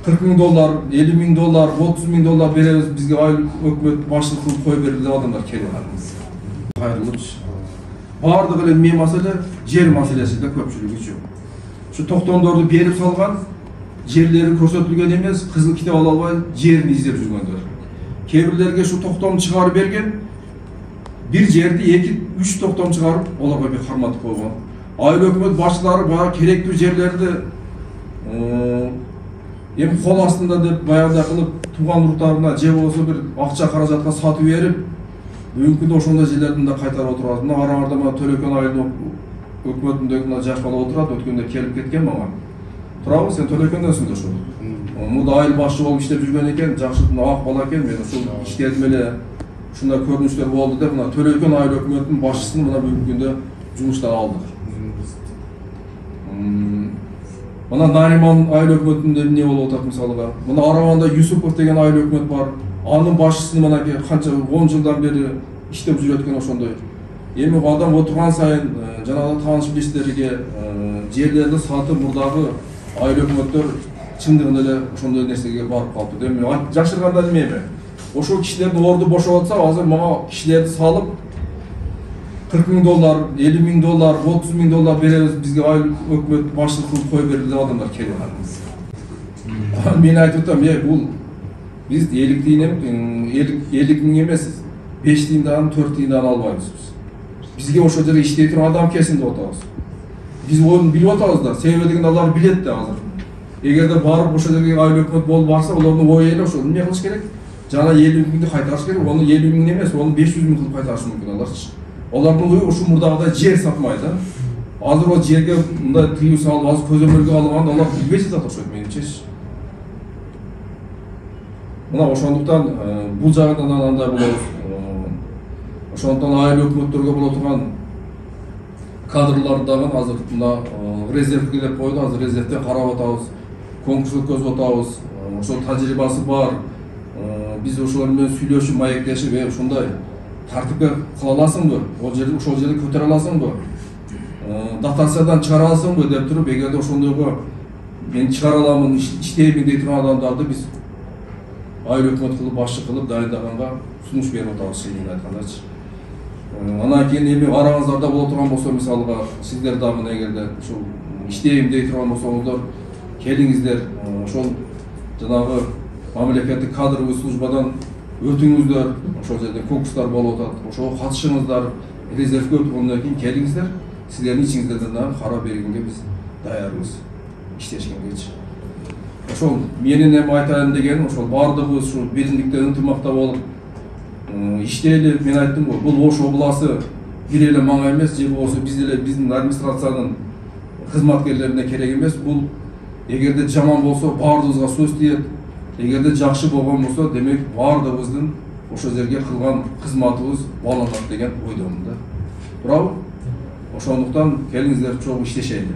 $40.000, $50.000, $30.000 berебиz, bizge aylık hökümet başçılık kılıp koy berdi деп adamlar kelip atабыз. Hayırlıç. Bardıq ele men masele jer maselesinde köpçülük üçün. Şu toktondordu berip salgan, жерleri көрсөтүлгөн эмес, кызыл китеп ала албай жерин издеп жүргөндөр. Кебирлерге şu токтом чыгарып берген, bir жерди 2-3 токтом чыгарып, оларга бир карматып койгон. Айыл өкмөт башчылары бара керектүү жерлерди эми кол астында деп баягыда кылып тууган уруктарына же болбосо бир акча каражатка сатып берип, бүгүнкү күндө ошондой жерлердин да кайтарып отурат. Мына араңарда мына Төлөкөн айылдын өкмөтүндөгү мына жаш бала отурат, өткөндө келип кеткен мага. Турабы, сен Төлөкөндөнсүң да ошол. Мында айыл башчы болуп иштеп жүргөн экен, жакшыртын ак бала экен, мен ошол иштедим эле. Ушундай көрүнүштөр болду деп, мына Төлөкөн айыл өкмөтүнүн башчысын мына бүгүнкү күндө жумуштан алдык. Мына Нариман айыл өкмөтүндө эмне болуп атат мисалга? Мына Араванда Юсупов деген айыл өкмөт бар. Анын башчысын мынакей канча 10 жылдан бери иштеп жүрөткөн ошондой. Эми адам отурган сайын жанагы тааныш билиштерге жерлерди сатып мурдагы айыл өкмөттөр чындыгында эле ошондой нерсеге барып калды. Эми жашырганда неме? Ошол кишилердин орду бошоп атса, азыр мага кишилерди салып $40.000, $50.000, $30.000 беребиз, бизге айыл өкмөт башчылык кылып кой берди деп адамдар келип атабыз. Мен айтып атам, бул биз 50 миң эмес, 5 тыйындан, 4 тыйындан албайбыз. Бизге ошол жерде иштей турган адам келсин деп атабыз. Биз ону билип атабыз да, себеби деген алар билет да азыр. Эгерде барып ошол жерге айыл өкмөт болуп барса, алардын ою эле ошол эмне кылыш керек? Жана 50 миңди кайтарыш керек, ону 50 миң эмес, ону 500 миң кылып кайтарыш мүмкүн аларчы. Алардын ою ушу мурдагыдай жер сатмай да. Азыр ол жерге мындай тыюу салып, азыр көзөмөлгө алганда алар билбей жатат окшойт менимче. Мына ошондуктан бул жагынан андай болобуз. Ошондуктан айыл өкмөттөргө боло турган кадрларды дагы азыр мына резервге деп койду, азыр резервден карап атабыз, конкурс өткөзүп атабыз. Ошол тажрыйбасы бар. Биз ошолор менен сүйлөшүп, маектешип, ушундай тартипке кыла аласыңбы? Ошол жерди көтөрө аласыңбы? Дотациядан чыгара аласыңбы деп туруп, эгерде ошондойго мен чыгара аламын, иштеймин дей турган адамдарды биз айыл өкмөт кылып, башчы кылып дайындаганга сунуш берип атабыз, чындыгын айткандачы. Анан кийин эми араңыздарда боло турган болсо, мисалга сиздер дагы эгерде ушул иштейм дей турган болсоңуздар, келиңиздер, ошол жанагы мамлекеттик кадровый службадан өтүңүздөр, ошол жерде конкурстар болуп атат, ошого катышыңыздар, резервге өткөндөн кийин келиңиздер, силердин ичиңиздерден дагы карап бергенге биз даярбыз, иштешкенгечи. Ошол менин эми айтайын дегеним, ошол бардыгыбыз ушул биримдикте ынтымакта болуп иштейли. Мен айттым го, бул Ош обласы бир эле мага эмес, же болбосо биз эле биздин администрациянын кызматкерлерине керек эмес. Бул эгерде жаман болсо баардыгыбызга сөз тиет, эгерде жакшы болгон болсо, демек баардыгыбыздын ошол жерге кылган кызматыбыз бааланат деген ойдомун да. Туурабы? Ошондуктан келиңиздер чогуу иштешели.